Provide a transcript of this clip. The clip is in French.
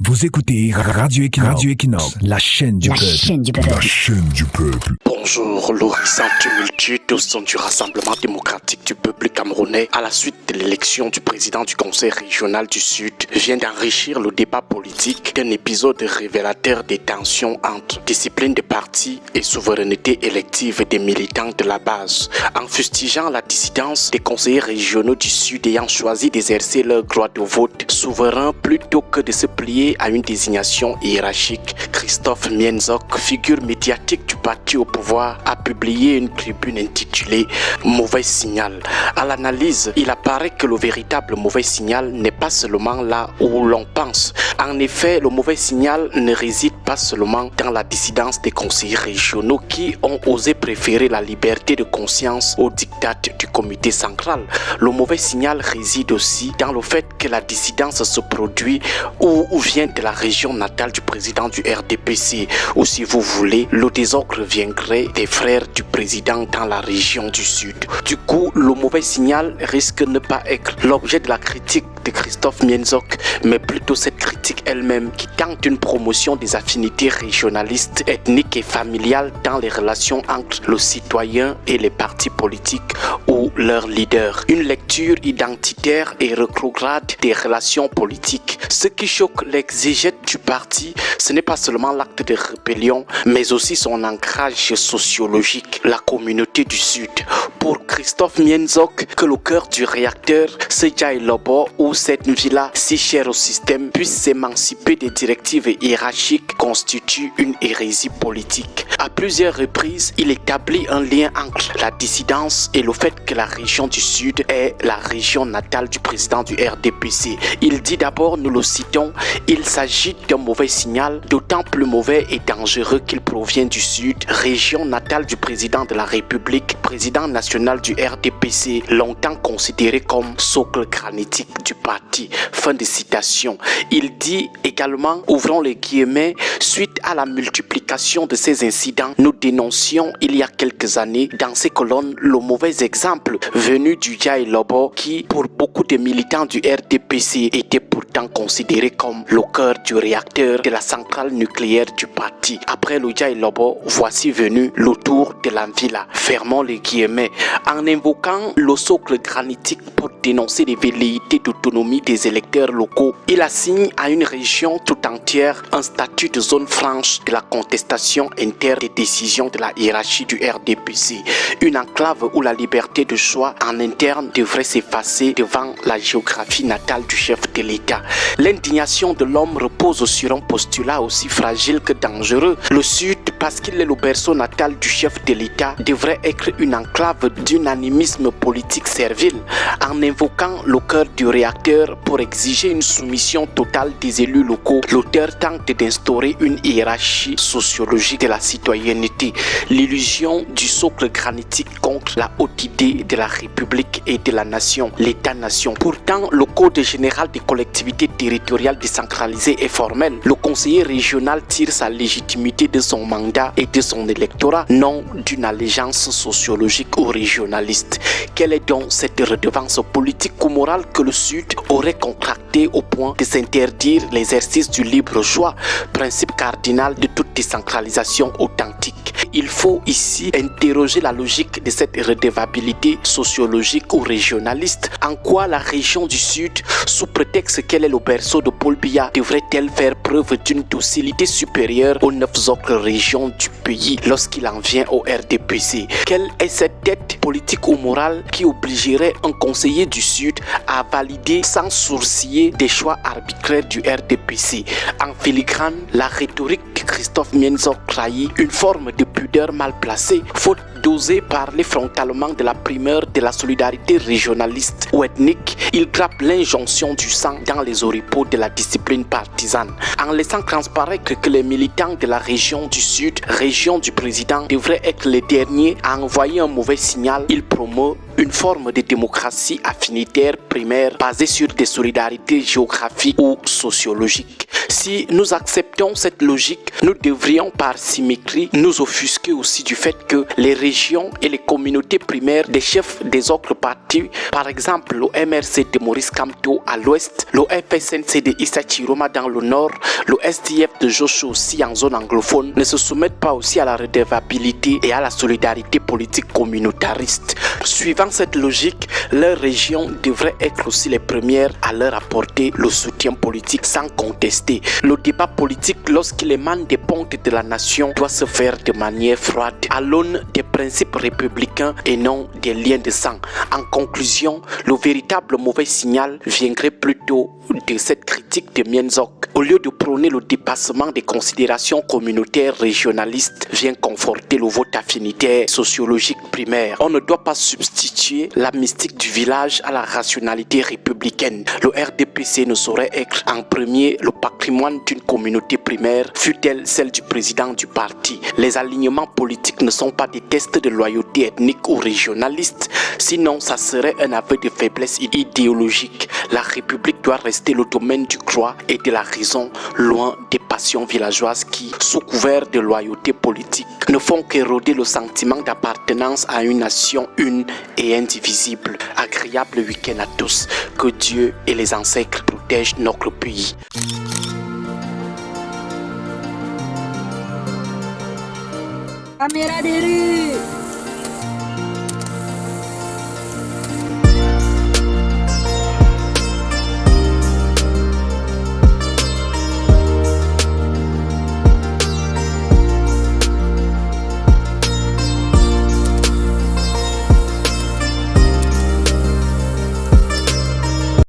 Vous écoutez Radio Equinox, la chaîne du peuple. La chaîne du peuple. Bonjour, l'horizon tumultueux au sein du Rassemblement démocratique du peuple camerounais à la suite de l'élection du président du Conseil régional du Sud vient d'enrichir le débat politique d'un épisode révélateur des tensions entre discipline de parti et souveraineté élective des militants de la base, en fustigeant la dissidence des conseillers régionaux du Sud ayant choisi d'exercer leur droit de vote souverain plutôt que de se plier à une désignation hiérarchique. Christophe Mienzok, figure médiatique du parti au pouvoir, a publié une tribune intitulée « Mauvais signal ». À l'analyse, il apparaît que le véritable mauvais signal n'est pas seulement là où l'on pense. En effet, le mauvais signal ne réside pas seulement dans la dissidence des conseillers régionaux qui ont osé préférer la liberté de conscience au diktat du comité central. Le mauvais signal réside aussi dans le fait que la dissidence se produit ou vient de la région natale du président du RDPC, ou si vous voulez, le désordre viendrait des frères du président dans la région du Sud. Du coup, le mauvais signal risque de ne pas être l'objet de la critique de Christophe Mienzok, mais plutôt cette critique elle-même qui tente une promotion des affinités régionalistes, ethniques et familiales dans les relations entre le citoyen et les partis politiques ou leurs leaders. Une lecture identitaire et rétrograde des relations politiques. Ce qui choque l'exégète du parti, ce n'est pas seulement l'acte de rébellion, mais aussi son ancrage sociologique, la communauté du Sud. Pour Christophe Mienzok, que le cœur du réacteur, ce Djaï Lobo ou cette villa si chère au système puisse s'émanciper des directives hiérarchiques constitue une hérésie politique. À plusieurs reprises, il établit un lien entre la dissidence et le fait que la région du Sud est la région natale du président du RDPC. Il dit d'abord, nous le citons, il s'agit d'un mauvais signal, d'autant plus mauvais et dangereux qu'il provient du Sud, région natale du président de la République, président national du RDPC, longtemps considéré comme socle granitique du parti. Fin de citation. Il dit également, ouvrons les guillemets, suite à la multiplication de ces incidents, nous dénoncions il y a quelques années dans ces colonnes le mauvais exemple venu du Djaï Lobo qui, pour beaucoup de militants du RDPC, était pourtant considéré comme le cœur du réacteur de la centrale nucléaire du parti. Après le Djaï Lobo, voici venu le tour de la villa. Fermons les guillemets. En invoquant le socle granitique pour dénoncer les velléités d'autonomie des électeurs locaux, il assigne à une région tout entière un statut de zone franche de la contestation interne des décisions de la hiérarchie du RDPC. Une enclave où la liberté de choix en interne devrait s'effacer devant la géographie natale du chef de l'État. L'indignation de l'homme repose sur un postulat aussi fragile que dangereux. Le Sud, parce qu'il est le berceau natal du chef de l'État, devrait être une enclave d'unanimisme politique servile. En invoquant le cœur du réacteur pour exiger une soumission totale des élus locaux, l'auteur tente d'instaurer une hiérarchie sociologique de la citoyenneté, l'illusion du socle granitique contre la haute idée de la République et de la nation, l'État-nation. Pourtant, le Code général des collectivités territoriales décentralisées est formel. Le conseiller régional tire sa légitimité de son mandat et de son électorat, non d'une allégeance sociologique ou régionaliste. Quelle est donc cette redevance politique ou morale que le Sud aurait contractée au point de s'interdire l'exercice du libre choix, principe cardinal de toute décentralisation authentique? Il faut ici interroger la logique de cette redevabilité sociologique ou régionaliste. En quoi la région du Sud, sous prétexte qu'elle est le berceau de Paul Biya, devrait-elle faire preuve d'une docilité supérieure aux 9 autres régions du pays lorsqu'il en vient au RDPC? Quelle est cette tête politique ou morale qui obligerait un conseiller du Sud à valider sans sourciller des choix arbitraires du RDPC? En filigrane, la rhétorique de Christophe Mienzok trahit une forme de pudeur mal placée, faute d'oser parler frontalement de la primeur de la solidarité régionaliste ou ethnique. Il grappe l'injonction du sang dans les oripeaux de la discipline partisane. En laissant transparaître que les militants de la région du Sud, région du président, devraient être les derniers à envoyer un mauvais signal, il promeut une forme de démocratie affinitaire primaire basée sur des solidarités géographiques ou sociologiques. Si nous acceptons cette logique, nous devrions par symétrie nous offusquer aussi du fait que les régions et les communautés primaires des chefs des autres partis, par exemple le MRC de Maurice Kamto à l'ouest, le FSNC de Issa Chiroma dans le nord, le SDF de Joshua aussi en zone anglophone, ne se soumettent pas aussi à la redevabilité et à la solidarité politique communautariste. Suivant cette logique, leurs régions devraient être aussi les premières à leur apporter le soutien politique sans contester. Le débat politique, lorsqu'il émane des pontes de la nation, doit se faire de manière froide, à l'aune des principes républicains et non des liens de sang. En conclusion, le véritable mauvais signal viendrait plutôt de cette critique de Mienzok. Au lieu de prôner le dépassement des considérations communautaires régionalistes, vient conforter le vote affinitaire sociologique primaire. On ne doit pas substituer la mystique du village à la rationalité républicaine. Le RDPC ne saurait être en premier le patrimoine d'une communauté primaire, fût-elle celle du président du parti. Les alignements politiques ne sont pas des tests de loyauté ethnique ou régionaliste, sinon ça serait un aveu de faiblesse idéologique. La République doit rester le domaine du croix et de la raison, loin des passions villageoises qui, sous couvert de loyauté politique, ne font qu'éroder le sentiment d'appartenance à une nation une et indivisible. Agréable week-end à tous. Que Dieu et les ancêtres protègent notre pays. Caméra de rue.